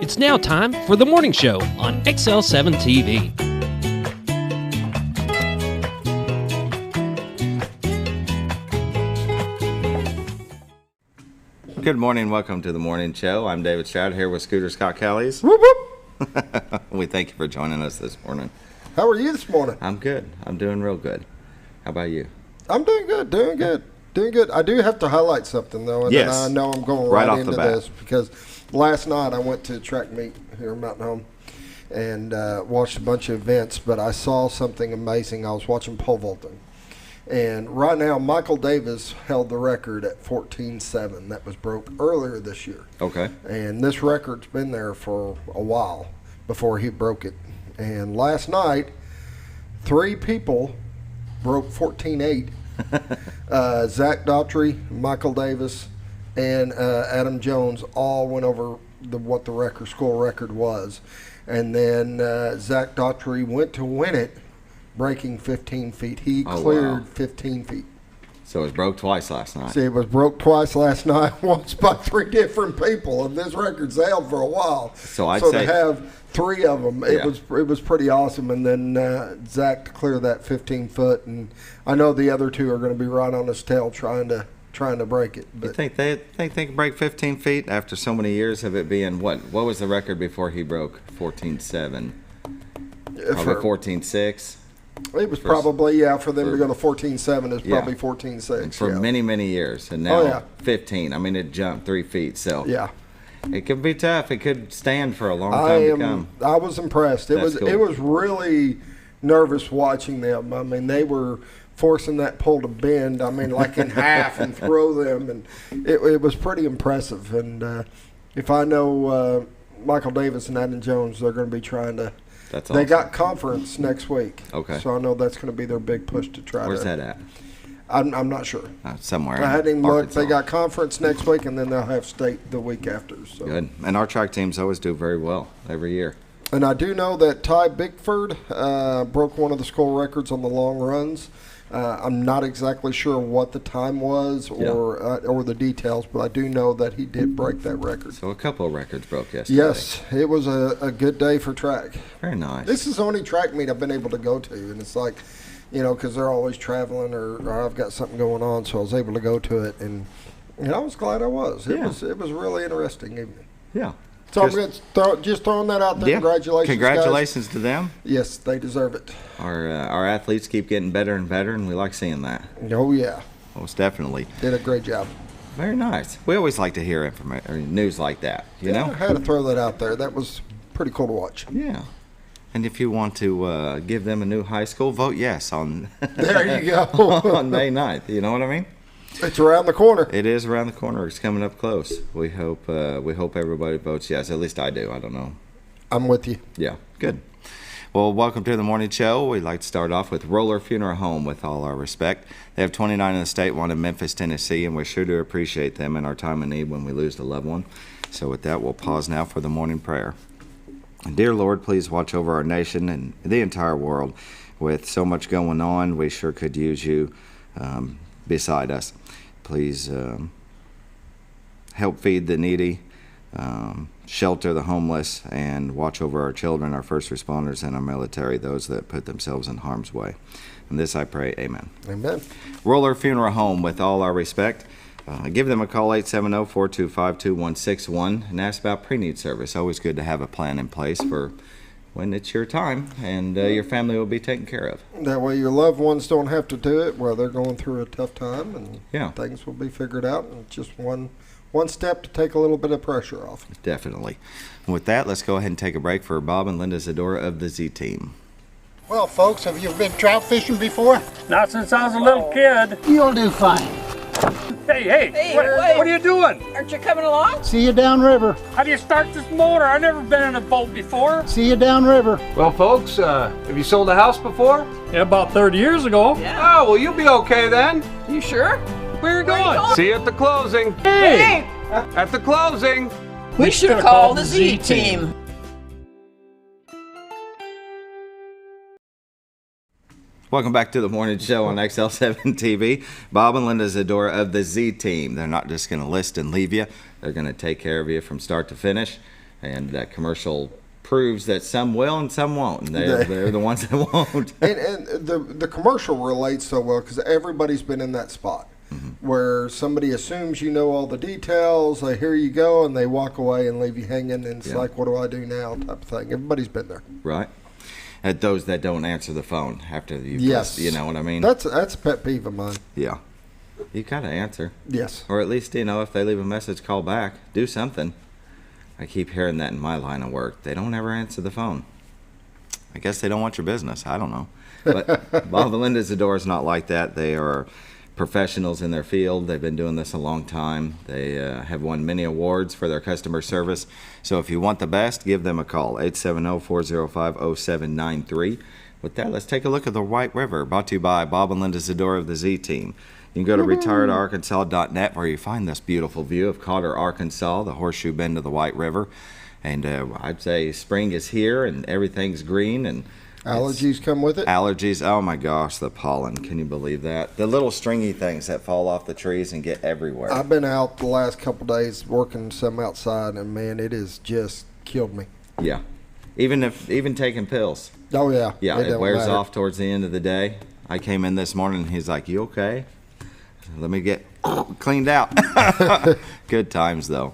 It's now time for the morning show on XL7-TV. Good morning, welcome to the morning show. I'm David Stroud here with Scooter Scott Callies. Whoop, whoop. We thank you for joining us this morning. How are you this morning? I'm good. I'm doing real good. How about you? I'm doing good. I do have to highlight something, though, and yes. I know I'm going right into this because last night I went to a track meet here in Mountain Home and watched a bunch of events, but I saw something amazing. I was watching pole vaulting. And right now, Michael Davis held the record at 14.7. That was broke earlier this year. Okay. And this record's been there for a while before he broke it. And last night, 3 people broke 14.8. Zach Daughtry, Michael Davis, and Adam Jones all went over what the school record was. And then Zach Daughtry went to win it, breaking 15 feet. He cleared 15 feet. So it was broke twice last night. See, it was broke twice last night, once by 3 different people, and this record's held for a while. So I'd say to have 3 of them, it was pretty awesome. And then Zach to clear that 15 foot, and I know the other 2 are going to be right on his tail trying to break it. But you think they can break 15 feet after so many years of it being what? What was the record before he broke 14.7? Probably 14.6. It was probably, for them to go to 14.7 is probably 14.6. For many, many years. And now 15. I mean, it jumped 3 feet. So it could be tough. It could stand for a long time to come. I was impressed. It was really nervous watching them. I mean, they were forcing that pole to bend, like in half and throw them. And it was pretty impressive. And if I know Michael Davis and Adam Jones, they're going to be trying to. That's awesome. They got conference next week. Okay. So I know that's going to be their big push to try Where's that at? I'm not sure. Somewhere. I hadn't even looked. Arkansas. They got conference next week, and then they'll have state the week after. So. Good. And our track teams always do very well every year. And I do know that Ty Bickford broke one of the school records on the long runs. I'm not exactly sure what the time was or the details, but I do know that he did break that record. So a couple of records broke yesterday. Yes, it was a good day for track. Very nice. This is the only track meet I've been able to go to, and it's like, because they're always traveling or I've got something going on, so I was able to go to it, and I was glad I was. It was a really interesting evening. Yeah. So I'm just throwing that out there. Yeah. Congratulations, guys. To them. Yes, they deserve it. Our athletes keep getting better and better, and we like seeing that. Oh, yeah. Most definitely. Did a great job. Very nice. We always like to hear news like that, you know? I had to throw that out there. That was pretty cool to watch. Yeah. And if you want to give them a new high school, vote yes on there you go. on May 9th. You know what I mean? It's around the corner. It is around the corner. It's coming up close. We hope everybody votes yes. At least I do. I don't know. I'm with you. Yeah, good. Well, welcome to the morning show. We'd like to start off with Roller Funeral Home with all our respect. They have 29 in the state, one in Memphis, Tennessee, and we're sure to appreciate them in our time of need when we lose a loved one. So with that, we'll pause now for the morning prayer. Dear Lord, please watch over our nation and the entire world. With so much going on, we sure could use you beside us. Please help feed the needy, shelter the homeless, and watch over our children, our first responders, and our military, those that put themselves in harm's way. And this I pray, amen. Amen. Roller Funeral Home, with all our respect. Give them a call, 870-425-2161, and ask about pre-need service. Always good to have a plan in place for when it's your time, and your family will be taken care of. That way your loved ones don't have to do it while they're going through a tough time, and things will be figured out, and just one step to take a little bit of pressure off. Definitely. And with that, let's go ahead and take a break for Bob and Linda Zadora of the Z-Team. Well, folks, have you been trout fishing before? Not since I was a little kid. You'll do fine. Hey, what are you doing? Aren't you coming along? See you downriver. How do you start this motor? I've never been in a boat before. See you downriver. Well, folks, have you sold a house before? Yeah, about 30 years ago. Yeah. Oh, well, you'll be okay then. You sure? Where are you going? See you at the closing. Hey! At the closing. We should have called the Z-Team. Welcome back to the morning show on XL7-TV. Bob and Linda Zadora of the Z-Team. They're not just going to list and leave you. They're going to take care of you from start to finish. And that commercial proves that some will and some won't. And they're the ones that won't. And the commercial relates so well because everybody's been in that spot where somebody assumes you know all the details. They hear you go and they walk away and leave you hanging. And it's like, what do I do now? Type of thing. Everybody's been there. Right. At those that don't answer the phone after you Yes. you know what I mean? That's a pet peeve of mine. Yeah. You got to answer. Yes. Or at least, if they leave a message, call back. Do something. I keep hearing that in my line of work. They don't ever answer the phone. I guess they don't want your business. I don't know. But Bob and Linda Zador is not like that. They are professionals in their field. They've been doing this a long time. They have won many awards for their customer service. So if you want the best, give them a call, 870-405-0793. With that, let's take a look at the White River, brought to you by Bob and Linda Zador of the Z-Team. You can go to retiredarkansas.net where you find this beautiful view of Cotter, Arkansas, the horseshoe bend of the White River. And I'd say spring is here and everything's green. And allergies come with it? Allergies. Oh, my gosh, the pollen. Can you believe that? The little stringy things that fall off the trees and get everywhere. I've been out the last couple of days working some outside, and, man, it has just killed me. Yeah. Even taking pills. Oh, yeah. Yeah, it wears off towards the end of the day. I came in this morning and he's like, you okay? Let me get cleaned out. Good times, though.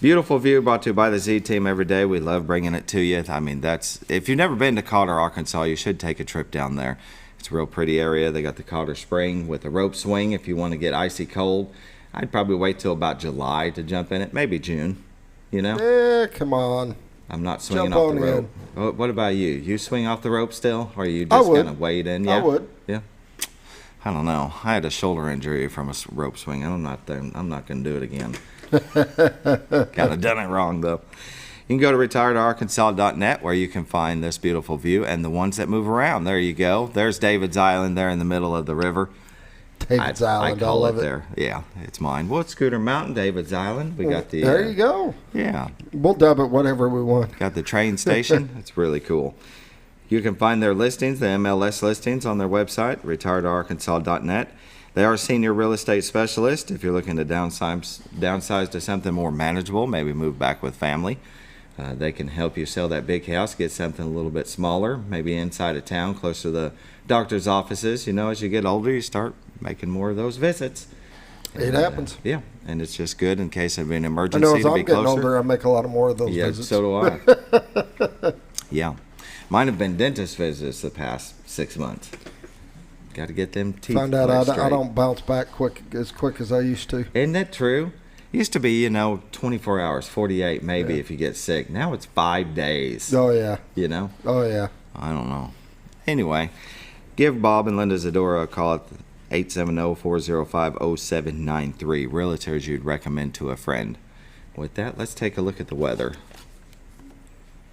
Beautiful view brought to you by the Z-Team every day. We love bringing it to you. I mean, if you've never been to Cotter, Arkansas, you should take a trip down there. It's a real pretty area. They got the Cotter Spring with a rope swing if you want to get icy cold. I'd probably wait till about July to jump in it, maybe June, Come on. I'm not swinging Jump off the on rope. What about you? You swing off the rope still, or you just kind of wade in? Yeah? I would. Yeah. I don't know. I had a shoulder injury from a rope swing. I'm not going to do it again. Kind of done it wrong, though. You can go to retiredarkansas.net where you can find this beautiful view and the ones that move around. There you go. There's David's Island there in the middle of the river. David's Island, I call it there. Yeah, it's mine. Well, it's Scooter Mountain, David's Island. We got the. There you go. Yeah. We'll dub it whatever we want. Got the train station. It's really cool. You can find their listings, the MLS listings, on their website, retiredarkansas.net. They are senior real estate specialists. If you're looking to downsize to something more manageable, maybe move back with family, they can help you sell that big house, get something a little bit smaller, maybe inside of town, close to the doctor's offices. As you get older, you start making more of those visits. It happens. Yeah, and it's just good in case of an I emergency know as to I'm be getting closer. older, I make a lot more of those Yeah, visits. so do I. Yeah. Mine have been dentist visits the past 6 months. Got to get them teeth Find out laid I straight. don't bounce back as quick as I used to. Isn't that true? Used to be, 24 hours, 48 maybe if you get sick. Now it's 5 days. Oh, yeah. Oh, yeah. I don't know. Anyway, give Bob and Linda Zadora a call at 870-405-0793. Realtors you'd recommend to a friend. With that, let's take a look at the weather.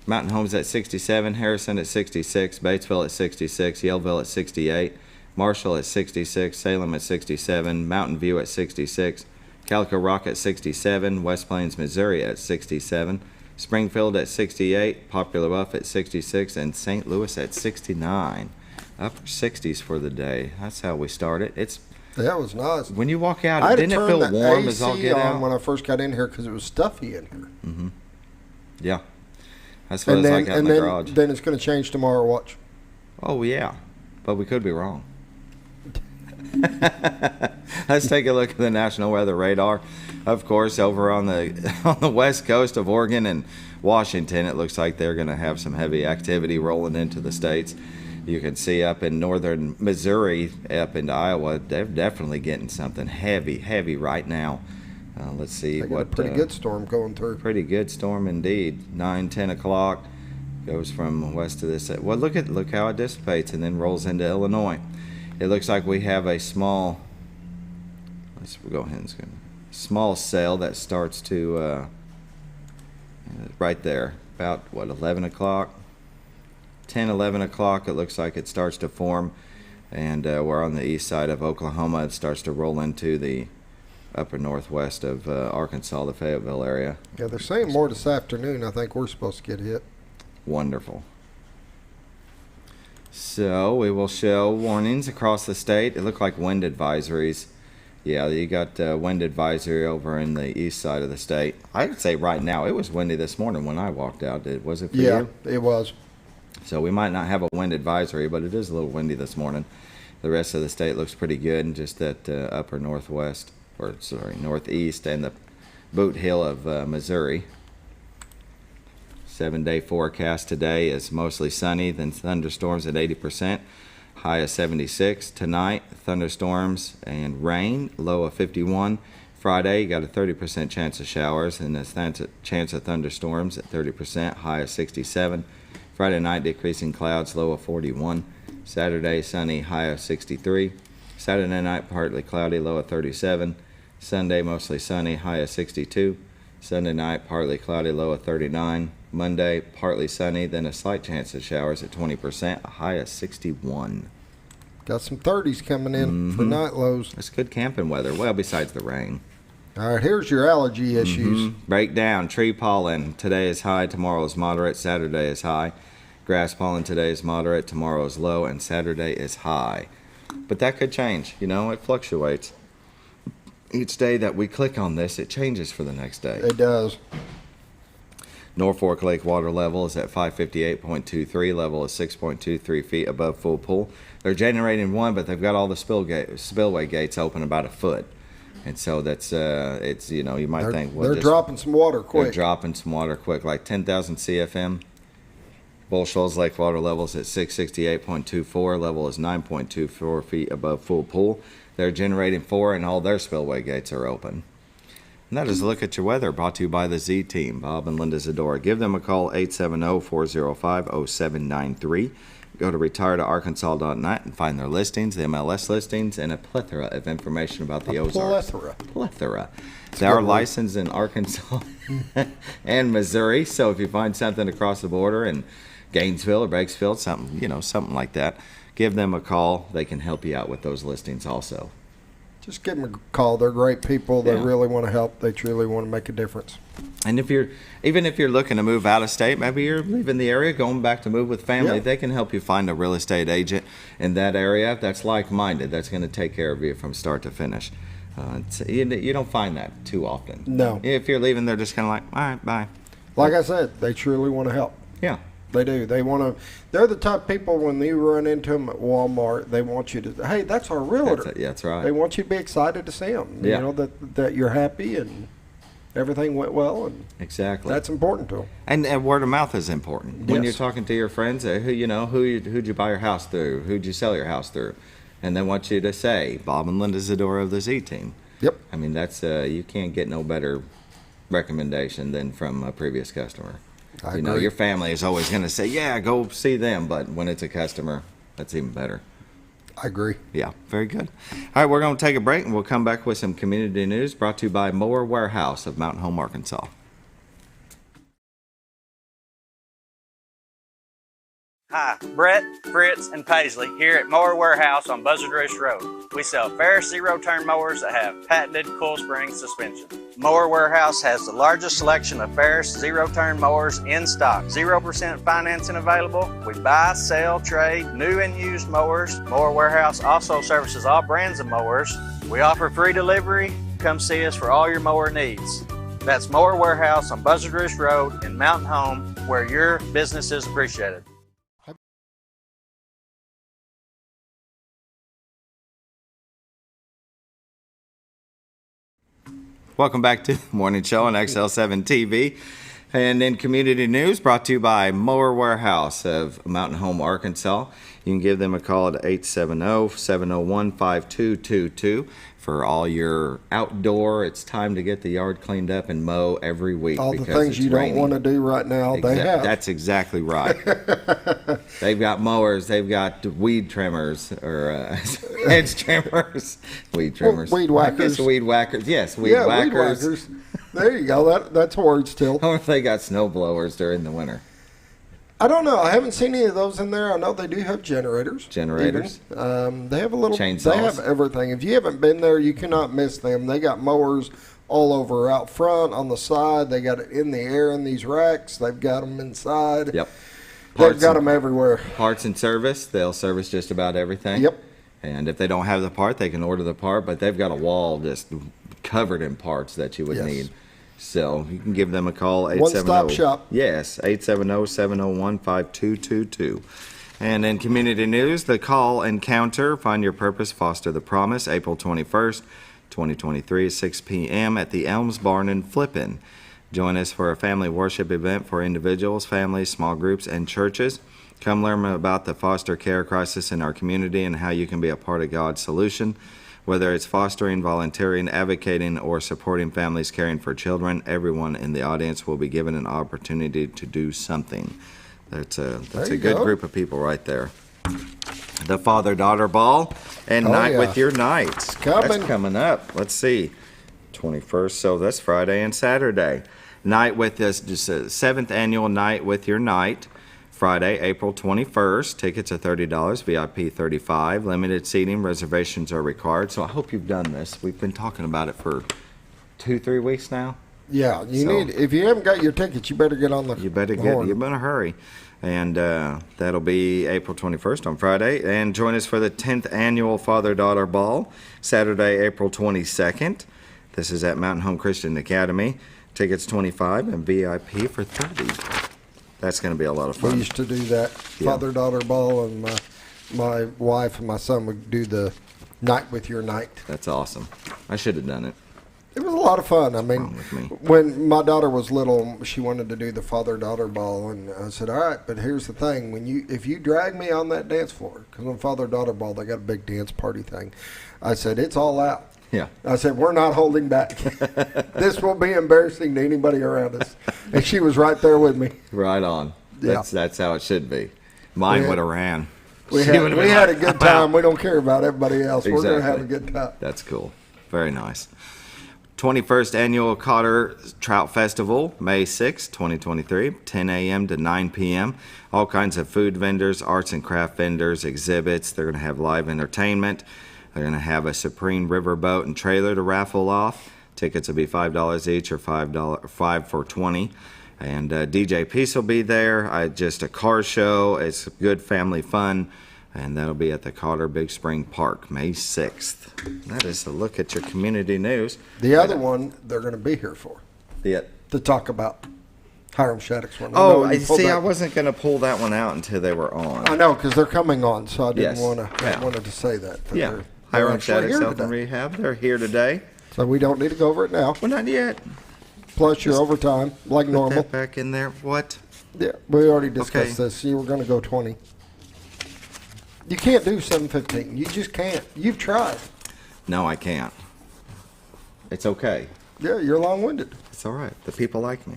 Mountain Homes at 67, Harrison at 66, Batesville at 66, Yellville at 68, Marshall at 66, Salem at 67, Mountain View at 66, Calico Rock at 67, West Plains, Missouri at 67, Springfield at 68, Popular Bluff at 66, and St. Louis at 69. Upper 60s for the day. That's how we start it. That was nice. When you walk out, I had to didn't it turn feel the warm AC as all get on out? when I first got in here because it was stuffy in here. Mm-hmm. Yeah. That's what it's like out in the garage. Then it's going to change tomorrow, watch. Oh, yeah. But we could be wrong. Let's take a look at the National Weather Radar. Of course, over on the west coast of Oregon and Washington, it looks like they're going to have some heavy activity rolling into the states. You can see up in northern Missouri, up into Iowa, they're definitely getting something heavy right now. Let's see They got a what. pretty good storm going through. Pretty good storm indeed. 9, 10 o'clock goes from west to this. Well, look how it dissipates and then rolls into Illinois. It looks like we have a small. Let's go ahead and small cell that starts to right there about 11 o'clock. 10, 11 o'clock, it looks like it starts to form, and we're on the east side of Oklahoma. It starts to roll into the upper northwest of Arkansas, the Fayetteville area. Yeah, they're saying more this afternoon. I think we're supposed to get hit. Wonderful. So we will show warnings across the state. It looked like wind advisories Yeah, you got wind advisory over in the east side of the state. I would say right now it was windy this morning when I walked out. Was it for you? Yeah, it was. So we might not have a wind advisory, but it is a little windy this morning. The rest of the state looks pretty good, and just that upper northwest, or sorry, northeast, and the boot hill of Missouri. 7-day forecast today is mostly sunny, then thunderstorms at 80%. High of 76. Tonight, thunderstorms and rain, low of 51. Friday, you got a 30% chance of showers and a chance of thunderstorms at 30%, high of 67. Friday night, decreasing clouds, low of 41. Saturday, sunny, high of 63. Saturday night, partly cloudy, low of 37. Sunday, mostly sunny, high of 62. Sunday night, partly cloudy, low of 39. Monday, partly sunny, then a slight chance of showers at 20%, a high of 61. Got some 30s coming in for night lows. It's good camping weather, well, besides the rain. All right, here's your allergy issues. Breakdown, tree pollen. Today is high, tomorrow is moderate, Saturday is high. Grass pollen today is moderate, tomorrow is low, and Saturday is high. But that could change, it fluctuates. Each day that we click on this, it changes for the next day. It does. Norfolk Lake water level is at 558.23, level is 6.23 feet above full pool. They're generating one, but they've got all the spillway gates open about a foot. And so that's, it's, you might think, well, they're dropping some water quick. They're dropping some water quick, like 10,000 CFM. Bull Shoals Lake water level is at 668.24, level is 9.24 feet above full pool. They're generating 4, and all their spillway gates are open. And that is a look at your weather, brought to you by the Z Team, Bob and Linda Zadora. Give them a call, 870-405-0793. Go to retiredarkansas.net and find their listings, the MLS listings, and a plethora of information about the Ozarks. Plethora. They are licensed in Arkansas and Missouri, so if you find something across the border in Gainesville or Bakersfield, something like that, give them a call. They can help you out with those listings also. Just give them a call. They're great people. They really want to help. They truly want to make a difference. And even if you're looking to move out of state, maybe you're leaving the area, going back to move with family, they can help you find a real estate agent in that area that's like-minded, that's going to take care of you from start to finish. You don't find that too often. No. If you're leaving, they're just kind of like, all right, bye. Like I said, they truly want to help. Yeah. They do. They want to. They're the type of people when you run into them at Walmart, they want you to. Hey, that's our realtor. That's right. They want you to be excited to see them. Yeah. That you're happy and everything went well, and exactly. that's important to them. And word of mouth is important when you're talking to your friends. Who'd you buy your house through? Who'd you sell your house through? And they want you to say Bob and Linda Zadora of the Z Team. Yep. I mean, that's you can't get no better recommendation than from a previous customer. I agree. Your family is always going to say, yeah, go see them. But when it's a customer, that's even better. I agree. Yeah, very good. All right, we're going to take a break, and we'll come back with some community news brought to you by Mower Warehouse of Mountain Home, Arkansas. Hi, Brett, Fritz, and Paisley here at Mower Warehouse on Buzzard Roost Road. We sell Ferris zero-turn mowers that have patented coil spring suspension. Mower Warehouse has the largest selection of Ferris zero-turn mowers in stock. 0% financing available. We buy, sell, trade new and used mowers. Mower Warehouse also services all brands of mowers. We offer free delivery. Come see us for all your mower needs. That's Mower Warehouse on Buzzard Roost Road in Mountain Home, where your business is appreciated. Welcome back to the morning show on XL7-TV. And in community news, brought to you by Mower Warehouse of Mountain Home, Arkansas. You can give them a call at 870-701-5222 for all your outdoor. It's time to get the yard cleaned up and mow every week. All the things you don't want to do right now, they have. That's exactly right. They've got mowers. They've got weed trimmers or hedge trimmers. Weed trimmers. Weed whackers. Weed whackers. Yes, weed whackers. Weed whackers. There you go. That's a word still. I wonder if they got snow blowers during the winter. I don't know. I haven't seen any of those in there. I know they do have generators. They have a little chainsaws. They have everything. If you haven't been there, you cannot miss them. They got mowers all over, out front, on the side. They got it in the air in these racks. They've got them inside. Yep. They've got them everywhere. Parts and service. They'll service just about everything. Yep. And if they don't have the part, they can order the part, but they've got a wall just covered in parts that you would need. So you can give them a call. 870. One-stop shop. Yes, 870-701-5222. And in community news, the Call Encounter, Find Your Purpose, Foster the Promise, April 21st, 2023, 6 p.m. at the Elms Barn in Flippin. Join us for a family worship event for individuals, families, small groups, and churches. Come learn about the foster care crisis in our community and how you can be a part of God's solution. Whether it's fostering, volunteering, advocating, or supporting families caring for children, everyone in the audience will be given an opportunity to do something. That's a good group of people right there. The Father-Daughter Ball and Night with Your Knights. That's coming up. Let's see. 21st, so that's Friday and Saturday. Night with this, just a 7th annual Night with Your Knight. Friday, April 21st. Tickets are $30, VIP $35. Limited seating, reservations are required. So I hope you've done this. We've been talking about it for 2-3 weeks now. Yeah, if you haven't got your tickets, you better get on the You better hurry. And that'll be April 21st on Friday. And join us for the 10th annual Father-Daughter Ball, Saturday, April 22nd. This is at Mountain Home Christian Academy. Tickets $25 and VIP for $30. That's going to be a lot of fun. We used to do that Father-Daughter Ball, and my wife and my son would do the Night with Your Knight. That's awesome. I should have done it. It was a lot of fun. I mean, when my daughter was little, she wanted to do the Father-Daughter Ball, and I said, all right, but here's the thing. If you drag me on that dance floor, because on Father-Daughter Ball, they got a big dance party thing, I said, it's all out. Yeah. I said, we're not holding back. This will be embarrassing to anybody around us. And she was right there with me. Right on. Yeah. That's how it should be. Mine would have ran. We had a good time. We don't care about everybody else. Exactly. We're going to have a good time. That's cool. Very nice. 21st Annual Cotter Trout Festival, May 6, 2023, 10 a.m. to 9 p.m. All kinds of food vendors, arts and craft vendors, exhibits. They're going to have live entertainment. They're going to have a Supreme riverboat and trailer to raffle off. Tickets will be $5 each, or $5 for 20. And DJ Peace will be there. Just a car show. It's good family fun. And that'll be at the Cotter Big Spring Park, May 6th. That is a look at your community news. The other one they're going to be here for. To talk about Hiram Shaddox one. I wasn't going to pull that one out until they were on. I know, because they're coming on, so I didn't wanted to say that. Yeah. Hiram Shaddox Health and Rehab, they're here today. So we don't need to go over it now. Well, not yet. Plus your overtime, like normal. Put that back in there. What? Yeah, we already discussed this. You were going to go 20. You can't do 7:15. You just can't. You've tried. No, I can't. It's okay. Yeah, you're long-winded. It's all right. The people like me.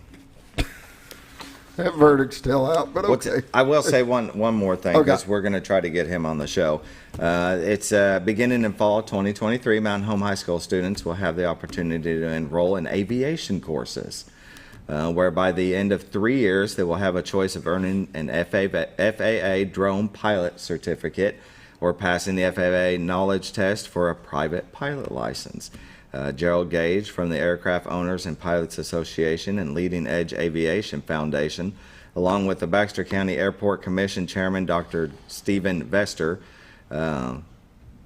That verdict's still out, but okay. I will say one more thing, because we're going to try to get him on the show. It's beginning in fall 2023. Mountain Home High School students will have the opportunity to enroll in aviation courses, where by the end of 3 years, they will have a choice of earning an FAA drone pilot certificate or passing the FAA knowledge test for a private pilot license. Gerald Gage from the Aircraft Owners and Pilots Association and Leading Edge Aviation Foundation, along with the Baxter County Airport Commission Chairman Dr. Stephen Vester,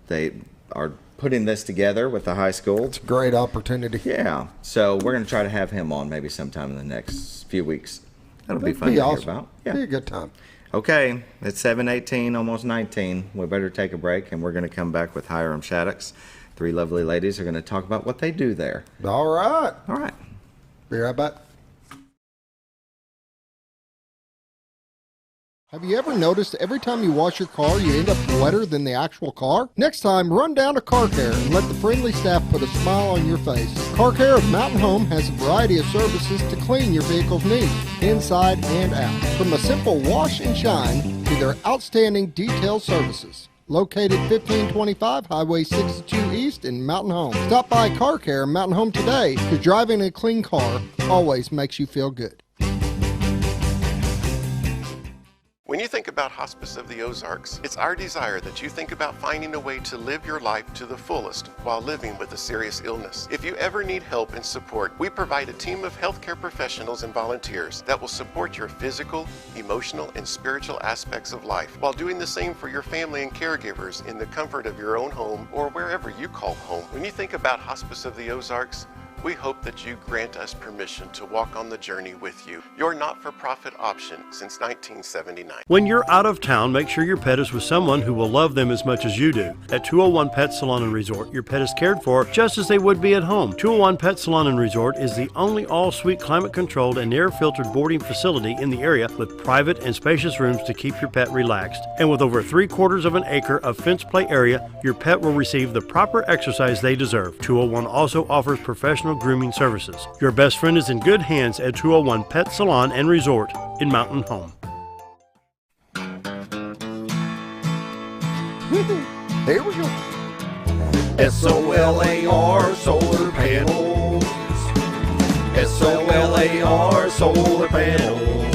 they are putting this together with the high school. It's a great opportunity. Yeah, so we're going to try to have him on maybe sometime in the next few weeks. That'll be fun to hear about. Yeah, be a good time. Okay, it's 7:18, almost 19. We better take a break, and we're going to come back with Hiram Shaddox. 3 lovely ladies are going to talk about what they do there. All right. All right. Be right back. Have you ever noticed every time you wash your car, you end up wetter than the actual car? Next time, run down to Car Care and let the friendly staff put a smile on your face. Car Care of Mountain Home has a variety of services to clean your vehicle's needs, inside and out. From a simple wash and shine to their outstanding detailed services. Located 1525 Highway 62 East in Mountain Home. Stop by Car Care Mountain Home today, because driving a clean car always makes you feel good. When you think about Hospice of the Ozarks, it's our desire that you think about finding a way to live your life to the fullest while living with a serious illness. If you ever need help and support, we provide a team of healthcare professionals and volunteers that will support your physical, emotional, and spiritual aspects of life while doing the same for your family and caregivers in the comfort of your own home or wherever you call home. When you think about Hospice of the Ozarks, we hope that you grant us permission to walk on the journey with you. Your not-for-profit option since 1979. When you're out of town, make sure your pet is with someone who will love them as much as you do. At 201 Pet Salon and Resort, your pet is cared for just as they would be at home. 201 Pet Salon and Resort is the only all-suite climate-controlled and air-filtered boarding facility in the area with private and spacious rooms to keep your pet relaxed. And with over 3/4 of an acre of fenced play area, your pet will receive the proper exercise they deserve. 201 also offers professional grooming services. Your best friend is in good hands at 201 Pet Salon and Resort in Mountain Home. Here we go. SOLAR solar panels. SOLAR solar panels.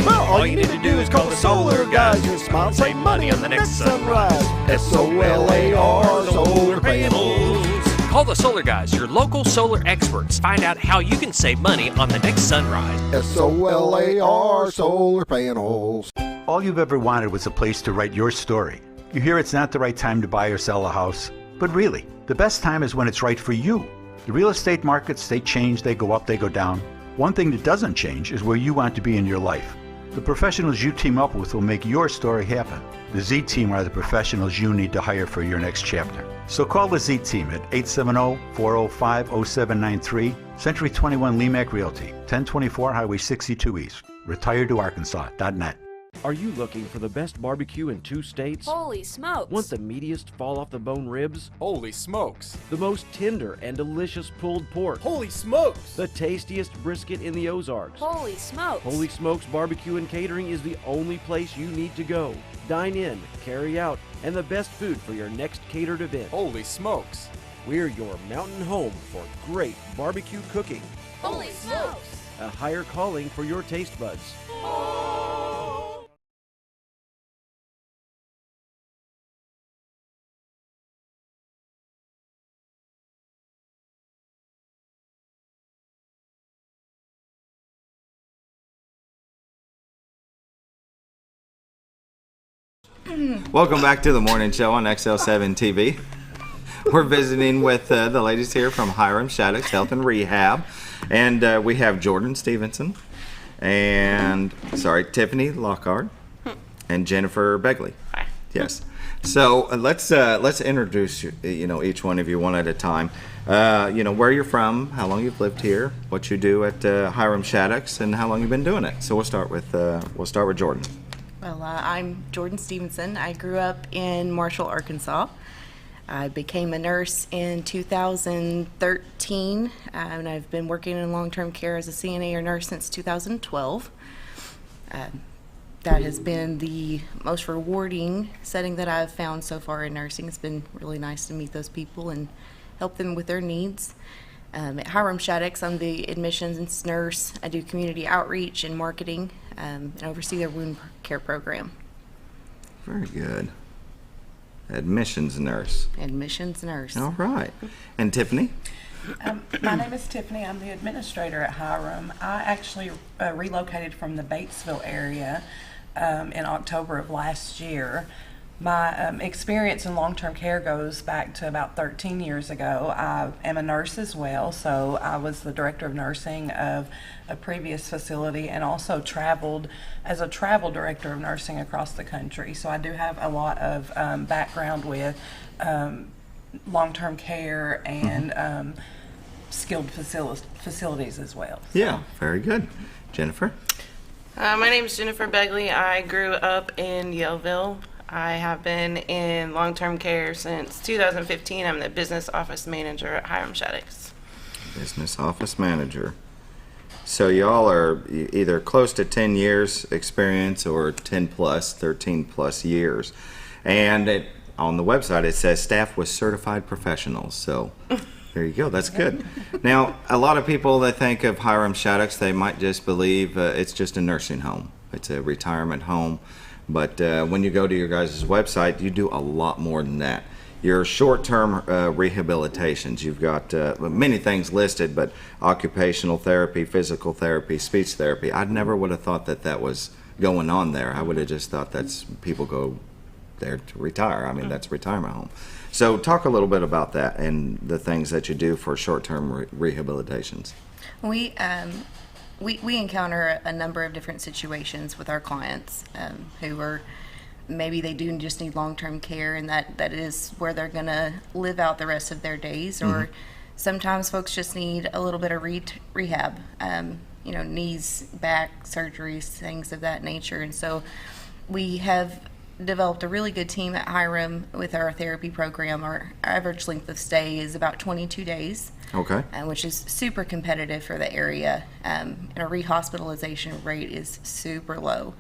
Well, all you need to do is call the solar guys. You'll smile and save money on the next sunrise. SOLAR solar panels. Call the Solar Guys, your local solar experts. Find out how you can save money on the next sunrise. SOLAR solar panels. All you've ever wanted was a place to write your story. You hear it's not the right time to buy or sell a house, but really, the best time is when it's right for you. The real estate markets, they change, they go up, they go down. One thing that doesn't change is where you want to be in your life. The professionals you team up with will make your story happen. The Z-Team are the professionals you need to hire for your next chapter. So call the Z-Team at 870-405-0793, Century 21 Lemac Realty, 1024 Highway 62 East, retiredtoarkansas.net. Are you looking for the best barbecue in 2 states? Holy smokes! Want the meatiest fall-off-the-bone ribs? Holy smokes! The most tender and delicious pulled pork? Holy smokes! The tastiest brisket in the Ozarks? Holy smokes! Holy Smokes Barbecue and Catering is the only place you need to go. Dine in, carry out, and the best food for your next catered event. Holy smokes! We're your mountain home for great barbecue cooking. Holy smokes! A higher calling for your taste buds. Welcome back to the morning show on XL7-TV. We're visiting with the ladies here from Hiram, Shaddox, Health and Rehab. And we have Jordan Stephenson and, Tiffany Lockard and Jennifer Begley. Hi. Yes. So let's introduce each one of you one at a time. Where you're from, how long you've lived here, what you do at Hiram Shaddox, and how long you've been doing it. So we'll start with Jordan. Well, I'm Jordan Stephenson. I grew up in Marshall, Arkansas. I became a nurse in 2013, and I've been working in long-term care as a CNA or nurse since 2012. That has been the most rewarding setting that I've found so far in nursing. It's been really nice to meet those people and help them with their needs. At Hiram Shaddox, I'm the admissions nurse. I do community outreach and marketing, and oversee their wound care program. Very good. Admissions nurse. Admissions nurse. All right. And Tiffany? My name is Tiffany. I'm the administrator at Hiram. I actually relocated from the Batesville area in October of last year. My experience in long-term care goes back to about 13 years ago. I am a nurse as well, so I was the director of nursing of a previous facility and also traveled as a travel director of nursing across the country. So I do have a lot of background with long-term care and skilled facilities as well. So. Yeah, very good. Jennifer? My name is Jennifer Begley. I grew up in Yellville. I have been in long-term care since 2015. I'm the business office manager at Hiram Shaddox. Business office manager. So y'all are either close to 10 years experience or 10 plus, 13 plus years. And on the website it says staff with certified professionals. So there you go. That's good. Now, a lot of people that think of Hiram Shaddox, they might just believe it's just a nursing home. It's a retirement home. But when you go to your guys' website, you do a lot more than that. Your short-term rehabilitations, you've got many things listed, but occupational therapy, physical therapy, speech therapy. I never would have thought that was going on there. I would have just thought that's people go there to retire. I mean, that's a retirement home. So talk a little bit about that and the things that you do for short-term rehabilitations. We encounter a number of different situations with our clients who are maybe they do just need long-term care, and that is where they're going to live out the rest of their days. Or sometimes folks just need a little bit of rehab, knees, back surgeries, things of that nature. And so we have developed a really good team at Hiram with our therapy program. Our average length of stay is about 22 days. Okay. Which is super competitive for the area. And our rehospitalization rate is super low.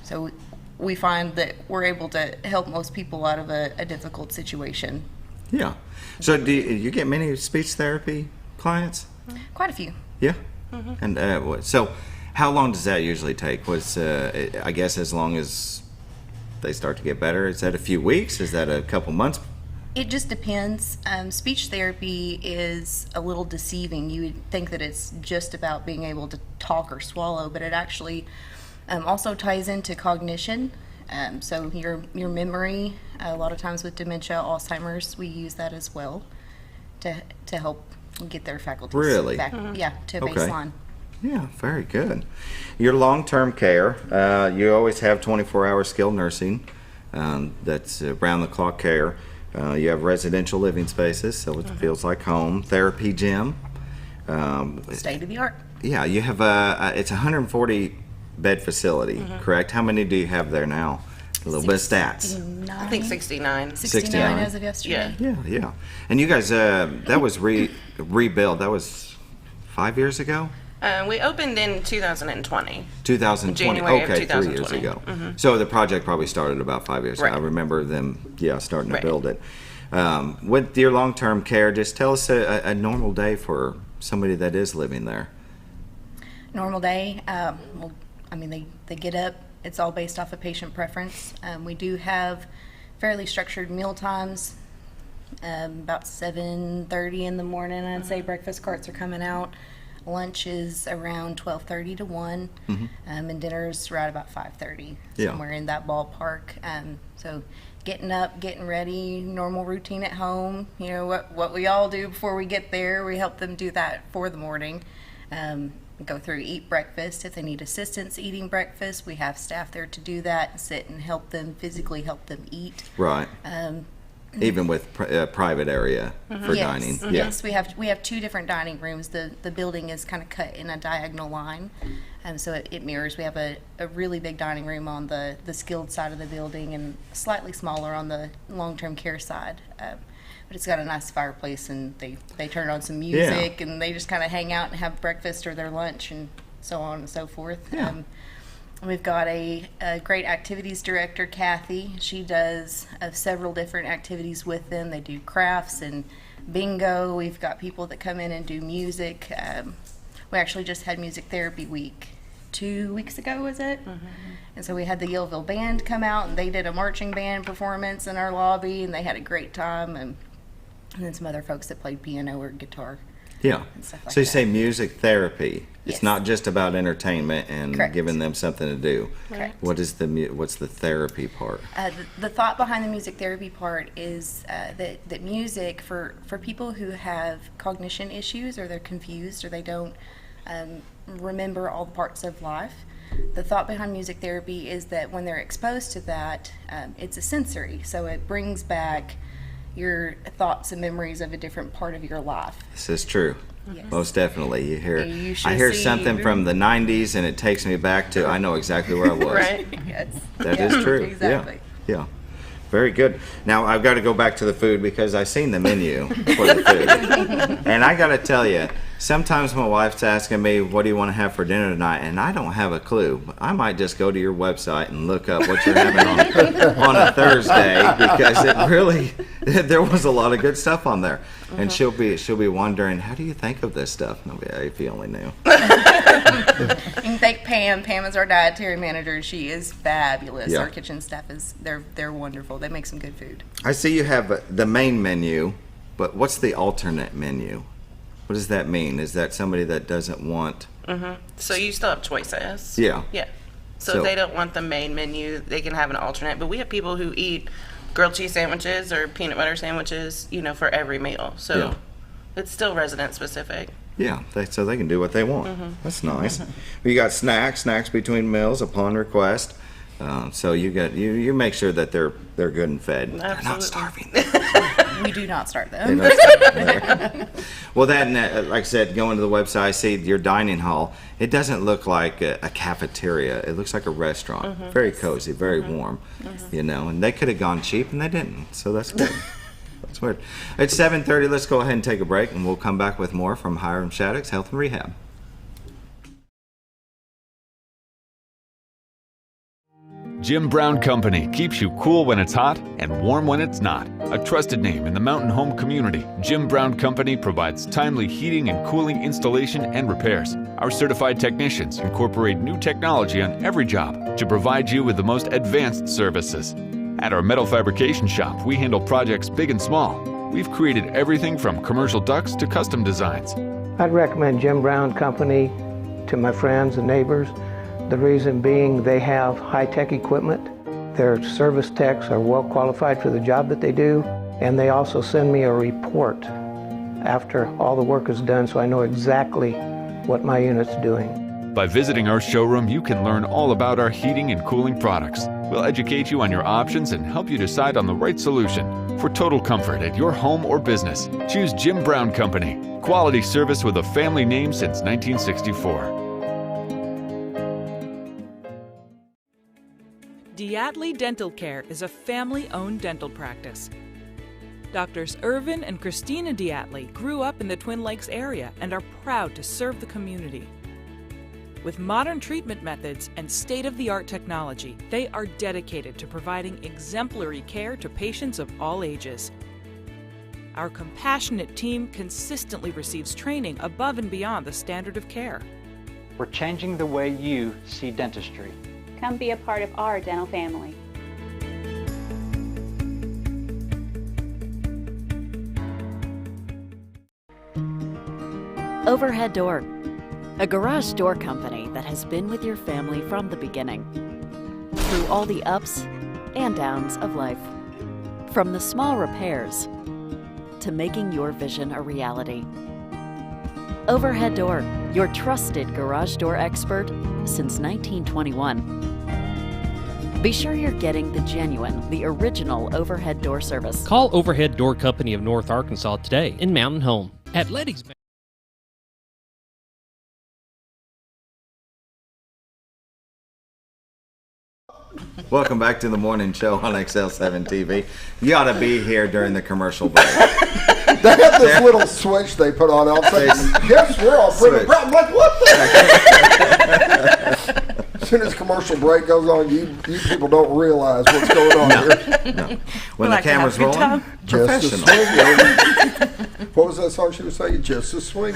So we find that we're able to help most people out of a difficult situation. Yeah. So do you get many speech therapy clients? Quite a few. Yeah. And so how long does that usually take? I guess as long as they start to get better, is that a few weeks? Is that a couple months? It just depends. Speech therapy is a little deceiving. You would think that it's just about being able to talk or swallow, but it actually also ties into cognition. So your memory, a lot of times with dementia, Alzheimer's, we use that as well to help get their faculties back to baseline. Yeah, very good. Your long-term care, you always have 24-hour skilled nursing. That's round-the-clock care. You have residential living spaces, so it feels like home. Therapy gym. State of the art. Yeah, you have it's a 140-bed facility, correct? How many do you have there now? A little bit of stats. I think 69. 69 as of yesterday. Yeah. And you guys, that was rebuilt. That was 5 years ago? We opened in 2020. 2020. January Okay, of 2020. 3 years ago. So the project probably started about 5 years ago. I remember them, starting to build it. With your long-term care, just tell us a normal day for somebody that is living there. Normal day, they get up. It's all based off of patient preference. We do have fairly structured meal times. About 7:30 in the morning, I'd say breakfast carts are coming out. Lunch is around 12:30 to 1, and dinner's right about 5:30, somewhere in that ballpark. So getting up, getting ready, normal routine at home. You know what we all do before we get there. We help them do that for the morning. We go through, eat breakfast. If they need assistance eating breakfast, we have staff there to do that, sit and help them, physically help them eat. Right. Even with private area for dining. Yes, we have 2 different dining rooms. The building is kind of cut in a diagonal line, so it mirrors. We have a really big dining room on the skilled side of the building and slightly smaller on the long-term care side. But it's got a nice fireplace, and they turn on some music, and they just kind of hang out and have breakfast or their lunch and so on and so forth. We've got a great activities director, Kathy. She does several different activities with them. They do crafts and bingo. We've got people that come in and do music. We actually just had music therapy week 2 weeks ago, was it? And so we had the Yellville band come out, and they did a marching band performance in our lobby, and they had a great time. And then some other folks that played piano or guitar. Yeah. And stuff like So you that. say music therapy. Yes. It's not just about entertainment and Correct. giving them something to do. Correct. What's the therapy part? The thought behind the music therapy part is that music, for people who have cognition issues, or they're confused, or they don't remember all the parts of life, the thought behind music therapy is that when they're exposed to that, it's a sensory. So it brings back your thoughts and memories of a different part of your life. This is true. Yes. Most definitely. You should I hear see- something from the 90s and it takes me back to, I know exactly where I was. Right? Yes. That is true. Exactly. Yeah. Very good. Now I've got to go back to the food because I seen the menu for the food. And I got to tell you, Sometimes my wife's asking me, what do you want to have for dinner tonight? And I don't have a clue. I might just go to your website and look up what you're having on a Thursday, because it really, there was a lot of good stuff on there. And she'll be wondering, how do you think of this stuff? And I'll be, if you only knew. You can thank Pam. Pam is our dietary manager. She is fabulous. Yeah. Our kitchen staff they're wonderful. They make some good food. I see you have the main menu, but what's the alternate menu? What does that mean? Is that somebody that doesn't want... So you still have choices. Yeah. Yeah. So if they don't want the main menu, they can have an alternate. But we have people who eat grilled cheese sandwiches or peanut butter sandwiches, for every meal. So it's still resident specific. Yeah, so they can do what they want. That's nice. You got snacks between meals upon request. So you make sure that they're good and fed. Absolutely. They're not starving. We do not start They them. don't starve them. Well, like I said, going to the website, I see your dining hall. It doesn't look like a cafeteria. It looks like a restaurant. Very cozy, very warm. And they could have gone cheap, and they didn't. So that's good. That's weird. It's 7:30. Let's go ahead and take a break, and we'll come back with more from Hiram Shaddox Health and Rehab. Jim Brown Company keeps you cool when it's hot and warm when it's not. A trusted name in the mountain home community, Jim Brown Company provides timely heating and cooling installation and repairs. Our certified technicians incorporate new technology on every job to provide you with the most advanced services. At our metal fabrication shop, we handle projects big and small. We've created everything from commercial ducts to custom designs. I'd recommend Jim Brown Company to my friends and neighbors. The reason being they have high-tech equipment. Their service techs are well qualified for the job that they do, and they also send me a report after all the work is done so I know exactly what my unit's doing. By visiting our showroom, you can learn all about our heating and cooling products. We'll educate you on your options and help you decide on the right solution. For total comfort at your home or business, choose Jim Brown Company. Quality service with a family name since 1964. Diatley Dental Care is a family-owned dental practice. Doctors Irvin and Christina Diatley grew up in the Twin Lakes area and are proud to serve the community. With modern treatment methods and state-of-the-art technology, they are dedicated to providing exemplary care to patients of all ages. Our compassionate team consistently receives training above and beyond the standard of care. We're changing the way you see dentistry. Come be a part of our dental family. Overhead Door, a garage door company that has been with your family from the beginning, through all the ups and downs of life. From the small repairs to making your vision a reality. Overhead Door, your trusted garage door expert since 1921. Be sure you're getting the genuine, the original overhead door service. Call Overhead Door Company of North Arkansas today in Mountain Home at Letty's. Welcome back to the morning show on XL7-TV. You ought to be here during the commercial break. They have this little switch they put on. I'll say, yes, we're all pretty proud. I'm like, what the? As soon as commercial break goes on, you people don't realize what's going on here. No. When the camera's rolling, just a professional. swing. What was that song she was saying? Just a swing.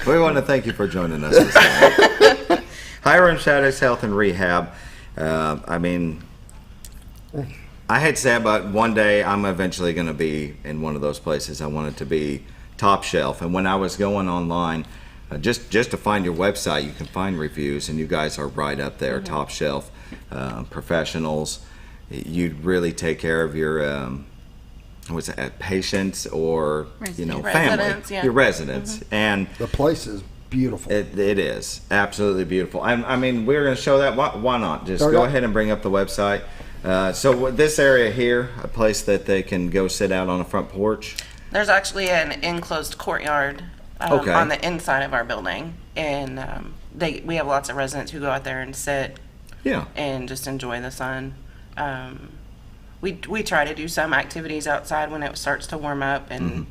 We want to thank you for joining us this morning. Hiram Shaddox Health and Rehab. I mean, I hate to say it, but one day I'm eventually going to be in one of those places. I want it to be top shelf. And when I was going online, just to find your website, you can find reviews, and you guys are right up there, top shelf, professionals. You really take care of your patients or residents, family, your residents, and the place is beautiful. It is absolutely beautiful. I mean, we're going to show that. Why not? Just go ahead and bring up the website. So this area here, a place that they can go sit out on a front porch. There's actually an enclosed courtyard on the inside of our building, and we have lots of residents who go out there and sit, and just enjoy the sun. We try to do some activities outside when it starts to warm up, and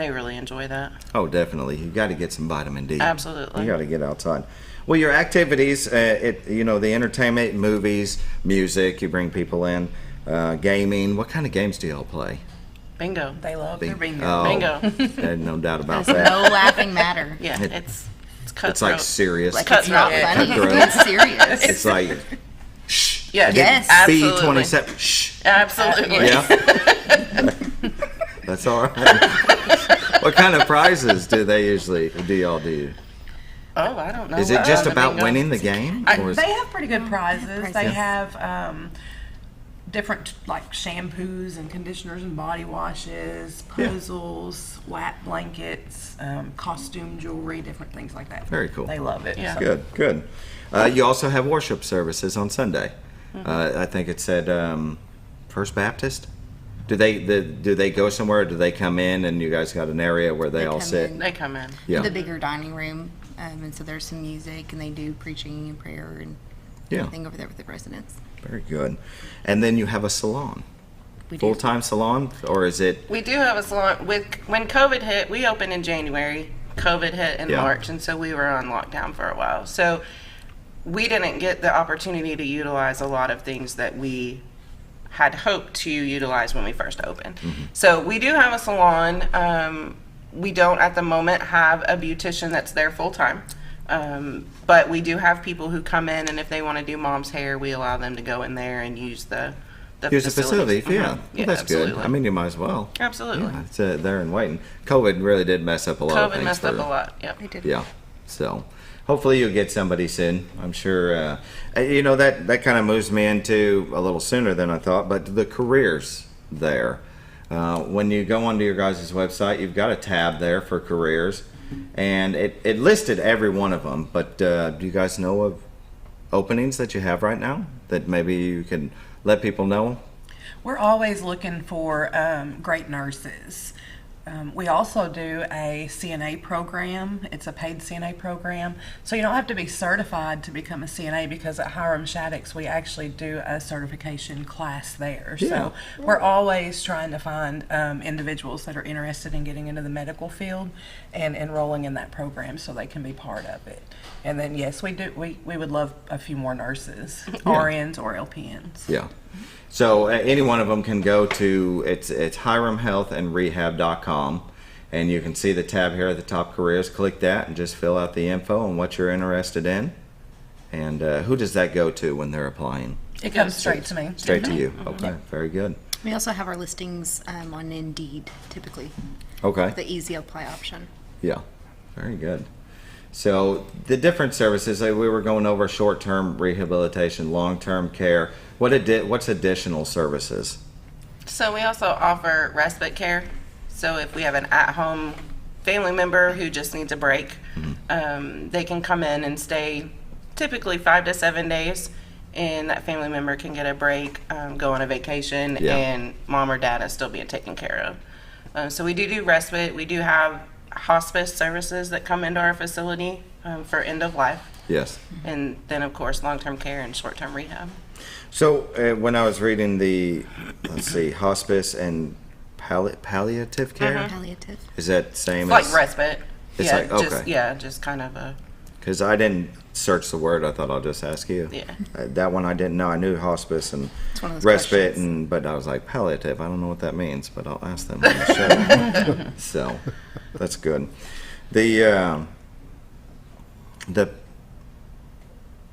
they really enjoy that. Oh, definitely. You got to get some vitamin D. Absolutely. You got to get outside. Well, your activities, the entertainment, movies, music, you bring people in, gaming. What kind of games do y'all play? Bingo. They love their bingo. Oh, Bingo. No doubt about There's that. no laughing matter. Yeah, it's cutthroat. It's like serious. Like it's not funny. Cutthroat. It's serious. It's like, shh. Yeah. Yes. Absolutely. B27. Shh. Absolutely. Yeah. That's all right. What kind of prizes do y'all do? Oh, I don't know. Is it just about winning the game? They have pretty good prizes. They Yeah. have different like shampoos and conditioners and body washes, Yeah. puzzles, lap blankets, costume jewelry, different things like that. Very cool. They love it. Yeah. Good, good. You also have worship services on Sunday. I think it said First Baptist. Do they go somewhere, or do they come in and you guys got an area where they all come sit? in. They come in. Yeah. The bigger dining room, and so there's some music, and they do preaching and prayer and Yeah. everything over there with the residents. Very good. And then you have a salon. We do. Full-time salon, or is it? We do have a salon. When COVID hit, we opened in January. COVID hit in Yeah. March, and so we were on lockdown for a while. So we didn't get the opportunity to utilize a lot of things that we had hoped to utilize when we first opened. So we do have a salon. We don't at the moment have a beautician that's there full-time. But we do have people who come in, and if they want to do mom's hair, we allow them to go in there and use the facility. Yeah, well, that's absolutely. good. I mean, you might as well. Absolutely. Yeah, it's there and waiting. COVID really did mess up a lot of COVID things. messed up a lot. Yep. It did. Yeah. So hopefully you'll get somebody soon. I'm sure. That kind of moves me into a little sooner than I thought. But the careers there. When you go onto your guys' website, you've got a tab there for careers. And it listed every one of them. But do you guys know of openings that you have right now that maybe you can let people know? We're always looking for great nurses. We also do a CNA program. It's a paid CNA program. So you don't have to be certified to become a CNA, because at Hiram Shaddox we actually do a certification class there. Yeah. So we're always trying to find individuals that are interested in getting into the medical field and enrolling in that program so they can be part of it. And then yes, we do. We would love a few more nurses, RNs or LPNs. Yeah. So any one of them can go to, it's hiramhealthandrehab.com, and you can see the tab here at the top, careers. Click that and just fill out the info on what you're interested in. And who does that go to when they're applying? It comes straight to me. Straight to you. Okay, very good. We also have our listings on Indeed, typically. Okay. The easy apply option. Yeah, very good. So the different services, we were going over short-term rehabilitation, long-term care. What's additional services? So we also offer respite care. So if we have an at-home family member who just needs a break, they can come in and stay typically 5 to 7 days, and that family member can get a break, go on a vacation, and mom or dad is still being taken care of. So we do respite. We do have hospice services that come into our facility for end of life. Yes. And then of course long-term care and short-term rehab. So when I was reading the, hospice and palliative care? Palliative. Is that same It's as? like respite. It's like, okay. Just kind of a. Because I didn't search the word, I thought I'll just ask you. Yeah. That one I didn't know. I knew hospice and It's one of those respite, questions. but I was like, palliative, I don't know what that means, but I'll ask them on the show. So, that's good. The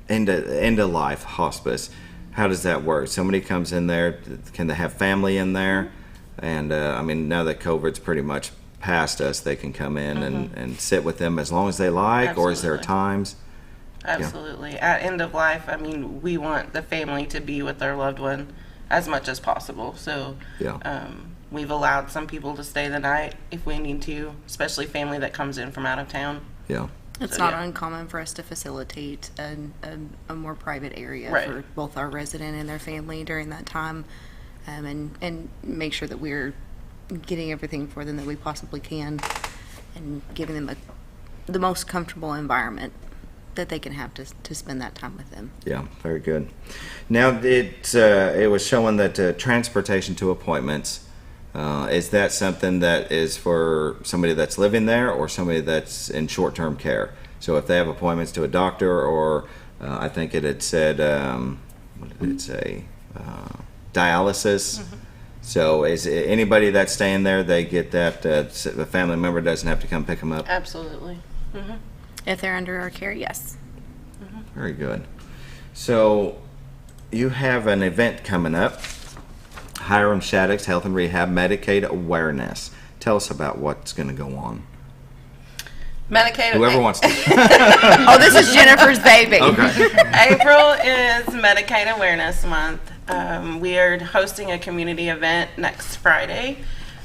end of life hospice, how does that work? Somebody comes in there, can they have family in there? And now that COVID's pretty much past us, they can come in and sit with them as long as they like. Absolutely. Or is there times? Absolutely. At end of life, we want the family to be with their loved one as much as possible. So we've allowed some people to stay the night if we need to, especially family that comes in from out of town. Yeah. It's not uncommon for us to facilitate a more private area for both our resident and their family during that time, and make sure that we're getting everything for them that we possibly can, and giving them the most comfortable environment that they can have to spend that time with them. Yeah, very good. Now, it was showing that transportation to appointments, Is that something that is for somebody that's living there or somebody that's in short-term care? So if they have appointments to a doctor, or I think it had said, what did it say? Dialysis. So is it anybody that's staying there, they get that, the family member doesn't have to come pick them up? Absolutely. If they're under our care, yes. Very good. So you have an event coming up, Hiram Shaddox Health and Rehab Medicaid Awareness. Tell us about what's going to go on. Medicaid. Whoever wants to. Oh, this is Jennifer's baby. Okay. April is Medicaid Awareness Month. We are hosting a community event next Friday.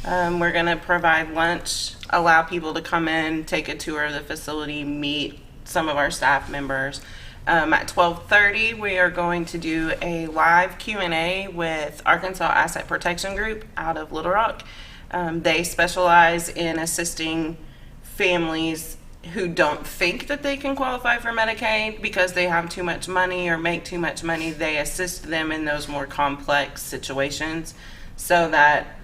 We're going to provide lunch, allow people to come in, take a tour of the facility, meet some of our staff members. At 12:30, we are going to do a live Q&A with Arkansas Asset Protection Group out of Little Rock. They specialize in assisting families who don't think that they can qualify for Medicaid because they have too much money or make too much money. They assist them in those more complex situations so that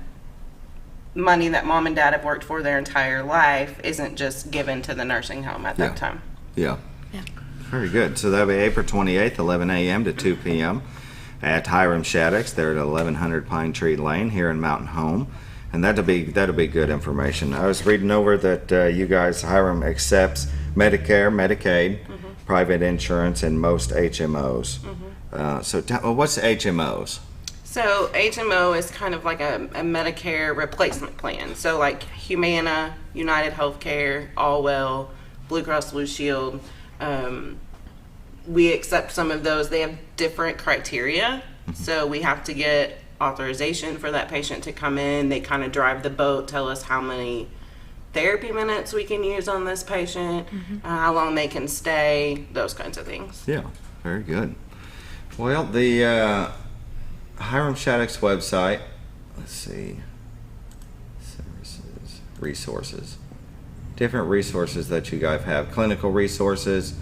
money that mom and dad have worked for their entire life isn't just given to the nursing home at that time. Yeah. Very good. So that'll be April 28th, 11 a.m. to 2 p.m. at Hiram Shaddox. They're at 1100 Pine Tree Lane here in Mountain Home. And that'll be good information. I was reading over that you guys, Hiram accepts Medicare, Medicaid, private insurance, and most HMOs. So what's HMOs? So HMO is kind of like a Medicare replacement plan. So like Humana, United Healthcare, Allwell, Blue Cross Blue Shield. We accept some of those. They have different criteria. So we have to get authorization for that patient to come in. They kind of drive the boat, tell us how many therapy minutes we can use on this patient, how long they can stay, those kinds of things. Yeah, very good. Well, the Hiram Shaddox website, let's see, services, resources, different resources that you guys have, clinical resources.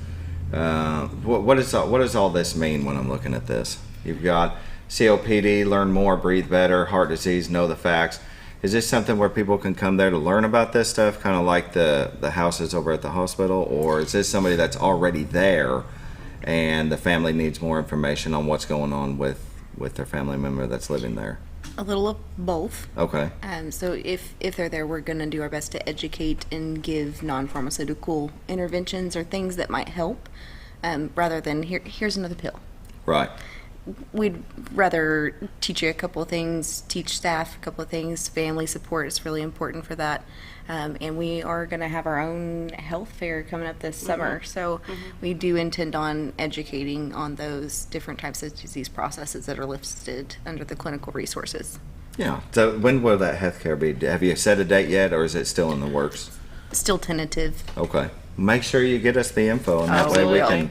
What does all this mean when I'm looking at this? You've got COPD, learn more, breathe better, heart disease, know the facts. Is this something where people can come there to learn about this stuff, kind of like the houses over at the hospital, or is this somebody that's already there and the family needs more information on what's going on with their family member that's living there? A little of both. Okay. So if they're there, we're going to do our best to educate and give non-pharmaceutical interventions or things that might help, rather than here's another pill. Right. We'd rather teach you a couple of things, teach staff a couple of things. Family support is really important for that. And we are going to have our own health fair coming up this summer. So we do intend on educating on those different types of disease processes that are listed under the clinical resources. Yeah. So when will that health care be? Have you set a date yet, or is it still in the works? Still tentative. Okay. Make sure you get us the info, and that way we can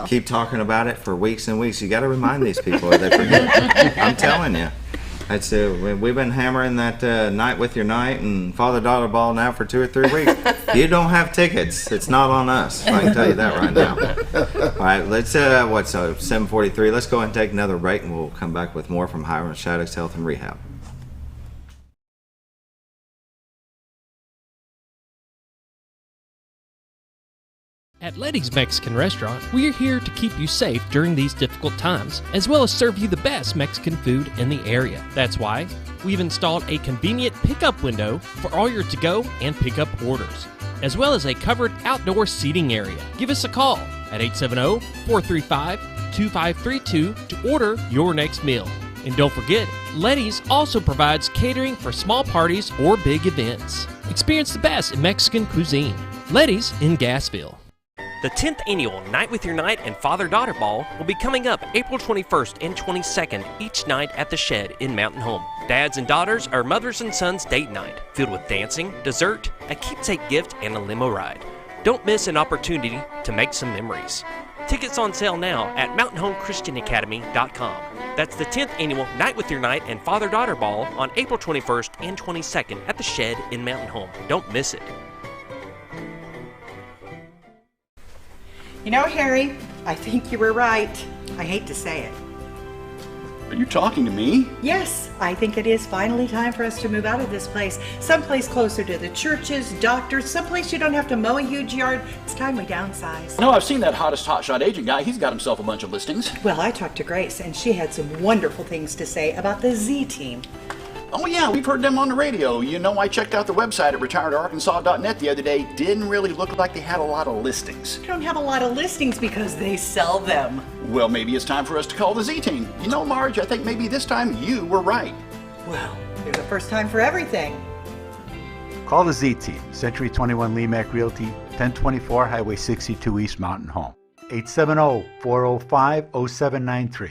keep talking about it for weeks and weeks. You got to remind these people, or they forget. I'm telling you. We've been hammering that Night with Your Night and Father-Daughter Ball now for 2 or 3 weeks. You don't have tickets. It's not on us. I can tell you that right now. All right, let's, 7:43. Let's go ahead and take another break, and we'll come back with more from Hiram Shaddox Health and Rehab. At Letty's Mexican Restaurant, we're here to keep you safe during these difficult times, as well as serve you the best Mexican food in the area. That's why we've installed a convenient pickup window for all your to-go and pickup orders, as well as a covered outdoor seating area. Give us a call at 870-435-2532 to order your next meal. And don't forget, Letty's also provides catering for small parties or big events. Experience the best in Mexican cuisine. Letty's in Gassville. The 10th annual Night with Your Night and Father-Daughter Ball will be coming up April 21st and 22nd each night at the Shed in Mountain Home. Dads and daughters or mothers and sons date night, filled with dancing, dessert, a keepsake gift, and a limo ride. Don't miss an opportunity to make some memories. Tickets on sale now at mountainhomechristianacademy.com. That's the 10th annual Night with Your Night and Father-Daughter Ball on April 21st and 22nd at the Shed in Mountain Home. Don't miss it. You know, Harry, I think you were right. I hate to say it. Are you talking to me? Yes, I think it is finally time for us to move out of this place. Someplace closer to the churches, doctors, someplace you don't have to mow a huge yard. It's time we downsize. No, I've seen that hottest hotshot agent guy. He's got himself a bunch of listings. Well, I talked to Grace, and she had some wonderful things to say about the Z Team. Oh yeah, we've heard them on the radio. You know, I checked out the website at retiredarkansas.net the other day. Didn't really look like they had a lot of listings. They don't have a lot of listings because they sell them. Well, maybe it's time for us to call the Z Team. You know, Marge, I think maybe this time you were right. Well, there's a first time for everything. Call the Z Team, Century 21 Lemac Realty, 1024 Highway 62 East Mountain Home, 870-405-0793.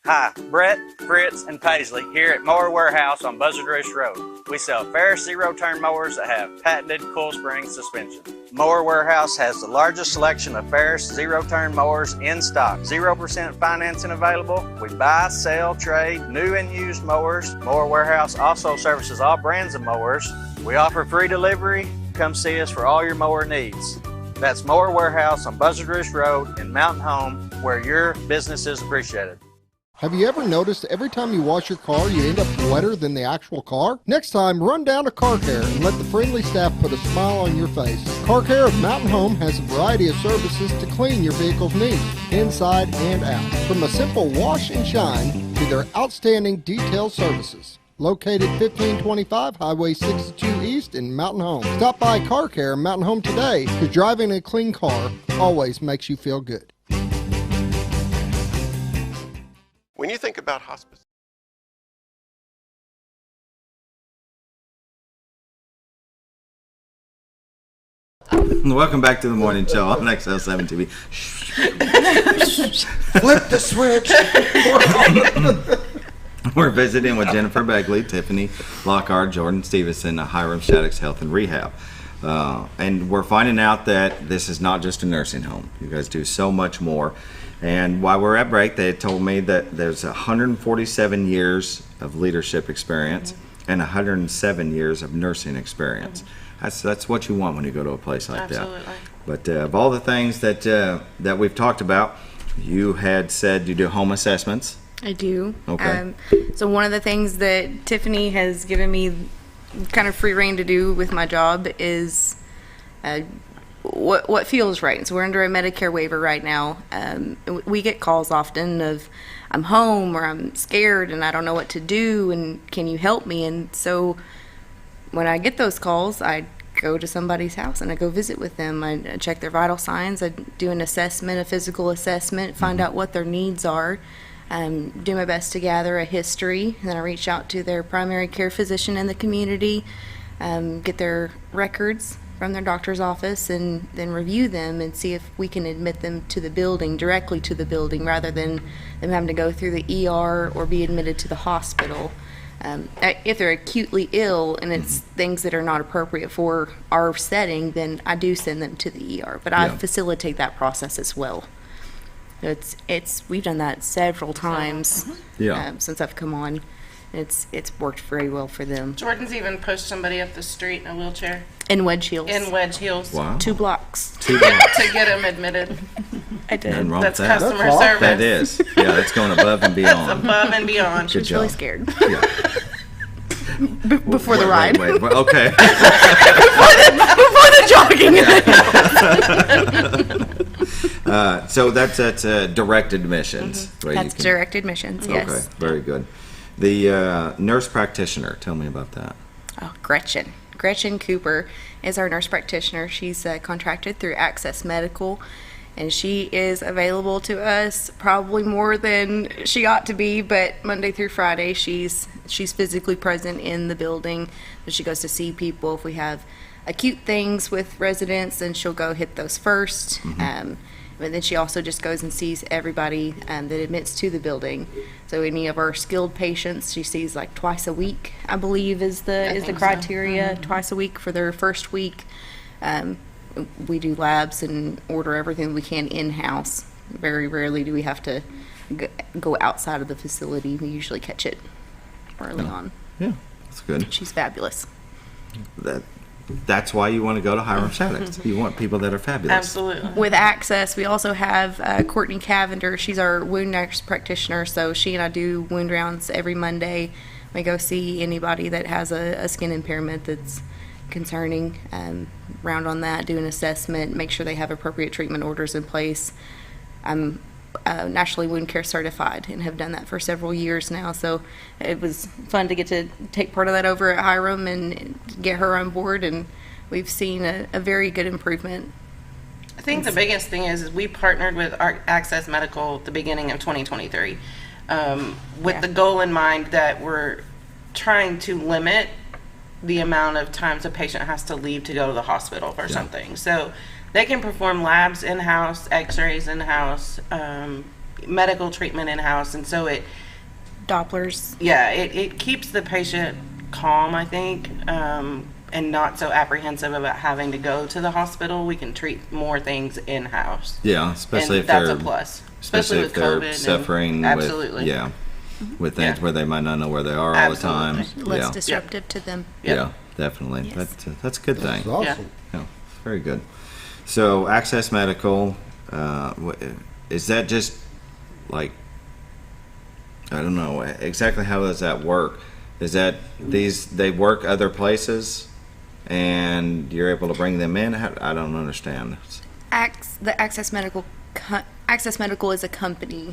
Hi, Brett, Fritz, and Paisley here at Mower Warehouse on Buzzard Roost Road. We sell Ferris zero-turn mowers that have patented coil spring suspension. Mower Warehouse has the largest selection of Ferris zero-turn mowers in stock. 0% financing available. We buy, sell, trade new and used mowers. Mower Warehouse also services all brands of mowers. We offer free delivery. Come see us for all your mower needs. That's Mower Warehouse on Buzzard Roost Road in Mountain Home, where your business is appreciated. Have you ever noticed every time you wash your car, you end up wetter than the actual car? Next time, run down to Car Care and let the friendly staff put a smile on your face. Car Care of Mountain Home has a variety of services to clean your vehicle's needs, inside and out. From a simple wash and shine to their outstanding detailed services. Located 1525 Highway 62 East in Mountain Home. Stop by Car Care Mountain Home today, because driving a clean car always makes you feel good. When you think about hospice, Welcome back to the morning show on XL7-TV. Flip the switch. We're visiting with Jennifer Begley, Tiffany Lockard, Jordan Stephenson, Hiram, Shaddox Health and Rehab. And we're finding out that this is not just a nursing home. You guys do so much more. And while we're at break, they told me that there's 147 years of leadership experience and 107 years of nursing experience. That's what you want when you go to a place like Absolutely. that. But of all the things that we've talked about, you had said you do home assessments. I do. Okay. So one of the things that Tiffany has given me kind of free reign to do with my job is what feels right. So we're under a Medicare waiver right now. We get calls often of, I'm home or I'm scared and I don't know what to do and can you help me? And so when I get those calls, I go to somebody's house and I go visit with them. I check their vital signs. I do an assessment, a physical assessment, find out what their needs are. Do my best to gather a history. And then I reach out to their primary care physician in the community, get their records from their doctor's office, and then review them and see if we can admit them to the building, directly to the building, rather than them having to go through the ER or be admitted to the hospital. If they're acutely ill and it's things that are not appropriate for our setting, then I do send them to the ER, but I facilitate that process as well. We've done that several times since I've come on. It's worked very well for them. Jordan's even pushed somebody up the street in a wheelchair. In wedge heels. Wow. 2 blocks. 2 blocks. To get him admitted. I did. Nothing wrong That's with that. customer service. That is. Yeah, that's going above and beyond. That's above and beyond. Good She was really job. scared. Yeah. Before the ride. Wait, okay. before the jogging. So that's direct admissions. where you That's can- direct admissions, yes. Okay, very good. The nurse practitioner, tell me about that. Oh, Gretchen. Gretchen Cooper is our nurse practitioner. She's contracted through Access Medical, and she is available to us probably more than she ought to be, but Monday through Friday she's physically present in the building. But she goes to see people. If we have acute things with residents, then she'll go hit those first. But then she also just goes and sees everybody that admits to the building. So any of our skilled patients, she sees like twice a week, I believe is the criteria. Twice a week for their first week. We do labs and order everything we can in-house. Very rarely do we have to go outside of the facility. We usually catch it early on. Yeah, that's good. She's fabulous. that's why you want to go to Hiram Shaddox. You want people that are fabulous. Absolutely. With Access, we also have Courtney Cavender. She's our wound nurse practitioner, so she and I do wound rounds every Monday. We go see anybody that has a skin impairment that's concerning, round on that, do an assessment, make sure they have appropriate treatment orders in place. I'm nationally wound care certified and have done that for several years now, so it was fun to get to take part of that over at Hiram and get her on board, and we've seen a very good improvement. I think the biggest thing is we partnered with Access Medical at the beginning of 2023 with the goal in mind that we're trying to limit the amount of times a patient has to leave to go to the hospital for something. So they can perform labs in-house, x-rays in-house, medical treatment in-house, and so it... Dopplers. Yeah, it keeps the patient calm, I think, and not so apprehensive about having to go to the hospital. We can treat more things in-house. Yeah, especially and if that's they're... a plus. Especially if they're COVID suffering absolutely. with things where they might not know where they are all the time. Less disruptive to them. Yeah, definitely. Yes. That's a good thing. That's awesome. Yeah, very good. So Access Medical, is that just like, I don't know exactly how does that work? Is that they work other places and you're able to bring them in? I don't understand. The Access Medical is a company.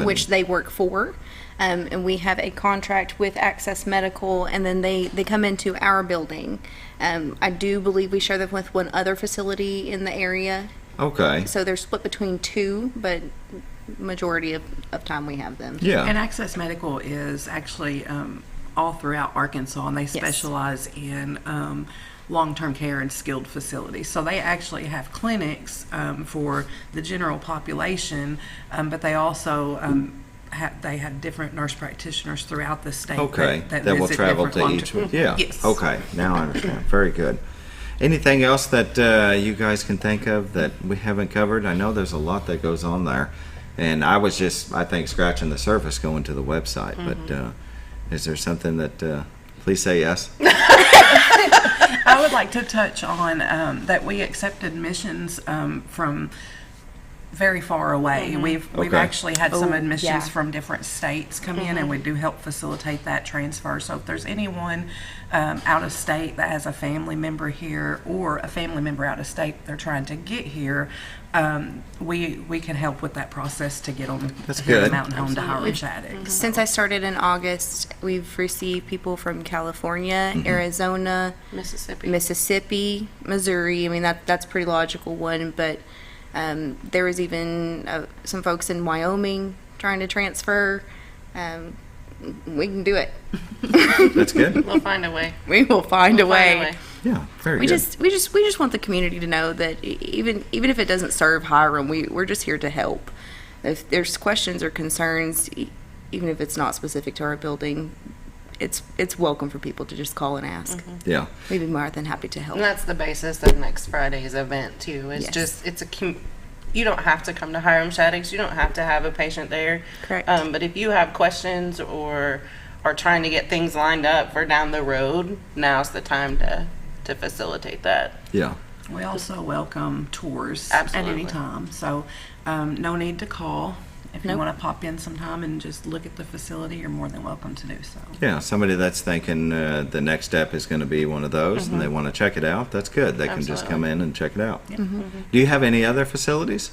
Which they work for. And we have a contract with Access Medical, and then they come into our building. I do believe we share them with one other facility in the area. Okay. So they're split between two, but majority of time we have them. Yeah. And Access Medical is actually all throughout Arkansas, and they specialize in long-term care and skilled facilities. So they actually have clinics for the general population, but they also they have different nurse practitioners throughout the state. Okay, that will visit travel different to each one. long-term- Yeah. Yes. Okay, now I understand. Very good. Anything else that you guys can think of that we haven't covered? I know there's a lot that goes on there, and I was just, I think, scratching the surface going to the website. But is there something that? Please say yes. I would like to touch on that we accept admissions from very far away. We've actually had some admissions from different states come in, and we do help facilitate that transfer. So if there's anyone out of state that has a family member here, or a family member out of state they're trying to get here, we can help with that process to get them here to Mountain Home to Hiram Shaddox. Since I started in August, we've received people from California, Arizona, Mississippi, Missouri. I mean, that's a pretty logical one, but there was even some folks in Wyoming trying to transfer. We can do it. That's good. We'll find a way. We will find a way. Yeah, very we good. We just want the community to know that even if it doesn't serve Hiram, we're just here to help. If there's questions or concerns, even if it's not specific to our building, it's welcome for people to just call and ask. Yeah, we'd be more than happy to help. And that's the basis of next Friday's event too. It's you don't have to come to Hiram Shaddox. You don't have to have a patient there. Correct. But if you have questions or are trying to get things lined up for down the road, now's the time to facilitate that. Yeah. We also welcome tours Absolutely. at any time. So no need to call. If you want to pop in sometime and just look at the facility, you're more than welcome to do so. Yeah, somebody that's thinking the next step is going to be one of those and they want to check it out, that's good. They can just come in and check it out. Do you have any other facilities?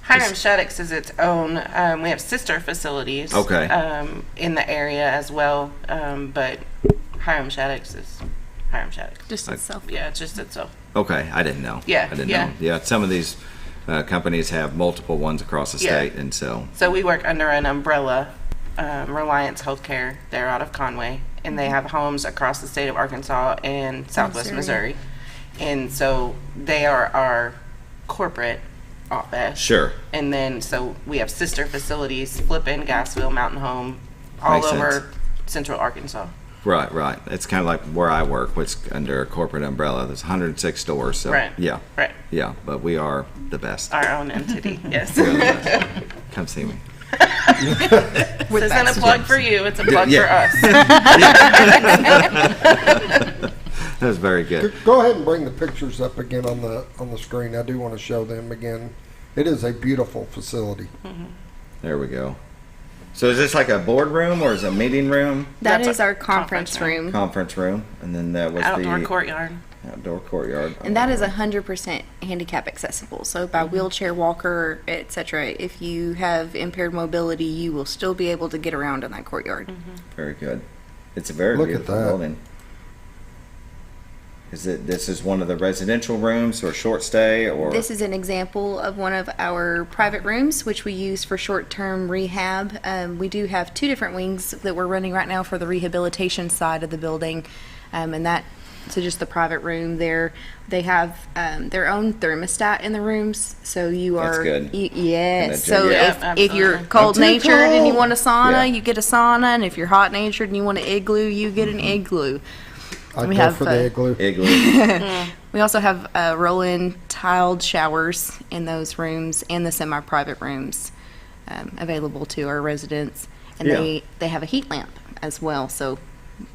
Hiram Shaddox is its own. We have sister facilities in the area as well, but Hiram Shaddox is Hiram Shaddox. Just itself. Yeah, it's just itself. Okay, I didn't know. Yeah, I didn't know. Yeah, some of these companies have multiple ones across the state, and so we work under an umbrella, Reliance Healthcare. They're out of Conway, and they have homes across the state of Arkansas and Southwest Missouri. And so they are our corporate office. Sure. And then so we have sister facilities, Flippin, Gassville, Mountain Home, all Makes over sense. central Arkansas. Right. It's kind of like where I work, which under a corporate umbrella. There's 106 stores, so yeah, but we are the best. Our own entity, yes. We're the best. Come see me. This isn't a plug for you, it's a plug for us. That was very good. Go ahead and bring the pictures up again on the screen. I do want to show them again. It is a beautiful facility. There we go. So is this like a boardroom or is it a meeting room? That is our conference room. Conference room, and then that was Outdoor the courtyard. Outdoor courtyard. And that is 100% handicap accessible. So by wheelchair, walker, etc. If you have impaired mobility, you will still be able to get around in that courtyard. Very good. It's a very beautiful building. This is one of the residential rooms or short stay or? This is an example of one of our private rooms, which we use for short-term rehab. We do have 2 different wings that we're running right now for the rehabilitation side of the building, and that. So just the private room there, they have their own thermostat in the rooms, so you are. That's good. Yes. So if you're cold-natured and you want a sauna, you get a sauna, and if you're hot-natured and you want an igloo, you get an igloo. I'd go for the igloo. We also have roll-in tiled showers in those rooms and the semi-private rooms available to our residents, and they have a heat lamp as well. So.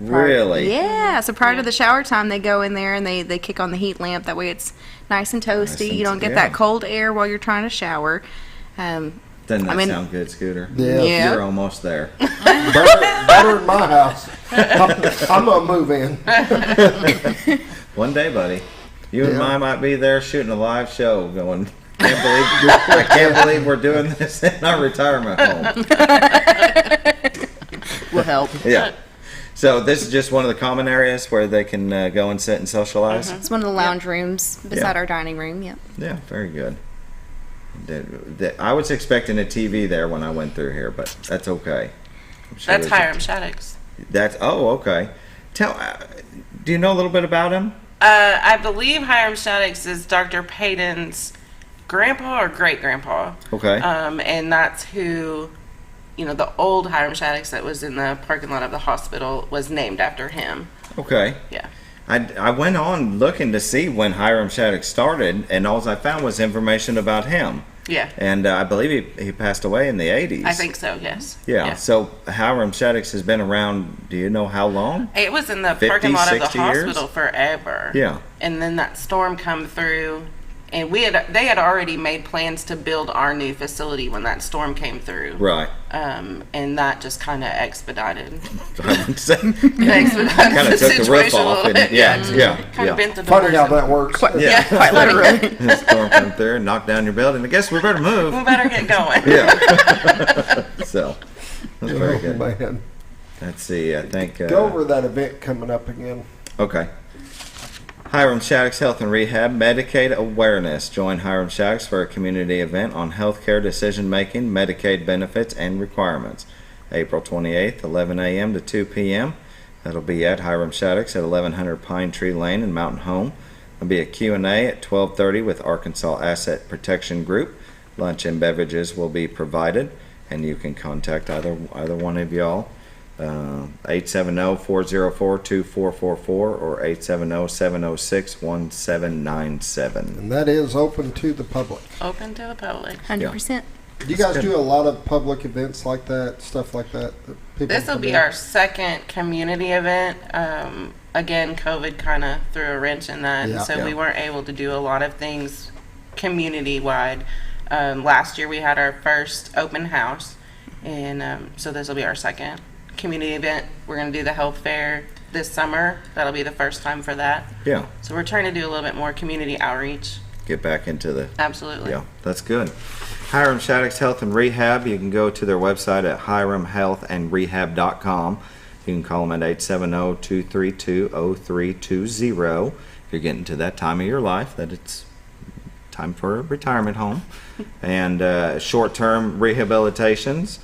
Really? Yeah. So prior to the shower time, they go in there and they kick on the heat lamp. That way it's nice and toasty. You don't get that cold air while you're trying to shower. Doesn't that sound good, Scooter? Yeah. You're almost there. better in my house. I'm going to move in. One day, buddy. You and I might be there shooting a live show going, I can't believe we're doing this in our retirement home. Will help. Yeah. So this is just one of the common areas where they can go and sit and socialize? It's one of the lounge rooms beside our dining room, yep. Yeah, very good. I was expecting a TV there when I went through here, but that's okay. That's Hiram Shaddox. Okay. Do you know a little bit about him? I believe Hiram Shaddox is Dr. Payton's grandpa or great-grandpa. Okay. And that's who... the old Hiram Shaddox that was in the parking lot of the hospital was named after him. Okay. Yeah. I went on looking to see when Hiram Shaddox started, and all I found was information about him. Yeah. And I believe he passed away in the 80s. I think so, yes. Yeah. So Hiram Shaddox has been around, do you know how long? It was in the 50, parking lot of the 60 years? hospital forever. Yeah. And then that storm come through. And they had already made plans to build our new facility when that storm came through. Right. And that just kind of expedited. I would say. Kind of took the roof off. And, kind of bent the Funny how doors. that works. Quite literally. The storm come through and knocked down your building. I guess we better move. We better get going. Yeah. So, that's very good. Man. Let's see. I think. Go over that event coming up again. Okay. Hiram Shaddox Health and Rehab Medicaid Awareness. Join Hiram Shaddox for a community event on healthcare decision-making, Medicaid benefits, and requirements. April 28th, 11 a.m. to 2 p.m. That'll be at Hiram Shaddox at 1100 Pine Tree Lane in Mountain Home. There'll be a Q&A at 12:30 with Arkansas Asset Protection Group. Lunch and beverages will be provided, and you can contact either one of y'all. 870-404-2444 or 870-706-1797. And that is open to the public. Open to the public. 100%. Do you guys do a lot of public events like that, stuff like that? This will be our second community event. Again, COVID kind of threw a wrench in that, so we weren't able to do a lot of things community-wide. Last year we had our first open house, and so this will be our second community event. We're going to do the health fair this summer. That'll be the first time for that. Yeah. So we're trying to do a little bit more community outreach. Get back into the... Absolutely. Yeah, that's good. Hiram Shaddox Health and Rehab. You can go to their website at hiramhealthandrehab.com. You can call them at 870-232-0320. If you're getting to that time of your life that it's time for a retirement home. And short-term rehabilitations.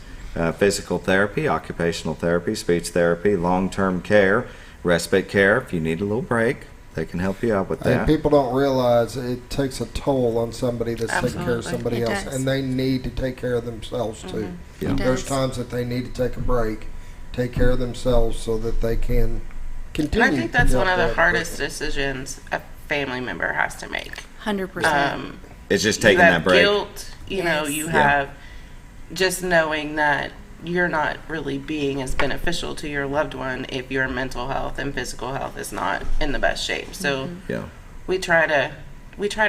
Physical therapy, occupational therapy, speech therapy, long-term care, respite care. If you need a little break, they can help you out with that. And people don't realize it takes a toll on somebody that's taking care of somebody else, and they need to take care of themselves too. Yeah. There's times that they need to take a break, take care of themselves so that they can continue. And I think that's one of the hardest decisions a family member has to make. 100%. It's just taking that break. Guilt, you know, you have just knowing that you're not really being as beneficial to your loved one if your mental health and physical health is not in the best shape. So Yeah. we try to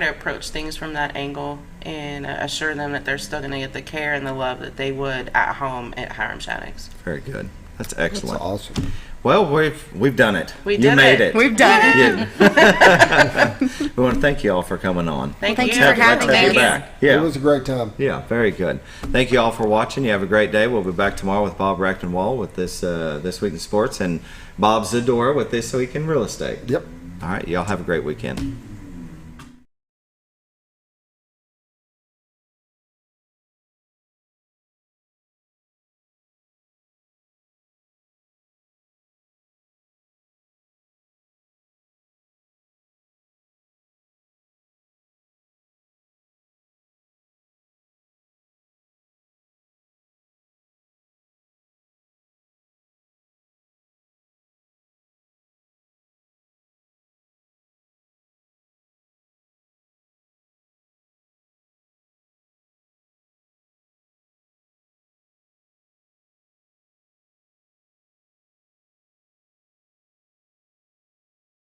approach things from that angle and assure them that they're still going to get the care and the love that they would at home at Hiram Shaddox. Very good. That's excellent. That's awesome. Well, we've done it. We You did made it. it. We've done it. Yeah. We want to thank you all for coming on. Thank Let's you have- for having let's have you us. back. Yeah. It was a great time. Yeah, very good. Thank you all for watching. You have a great day. We'll be back tomorrow with Bob Rachtenwall with this Week in Sports and Bob Zadora with This Week in Real Estate. Yep. All right. Y'all have a great weekend.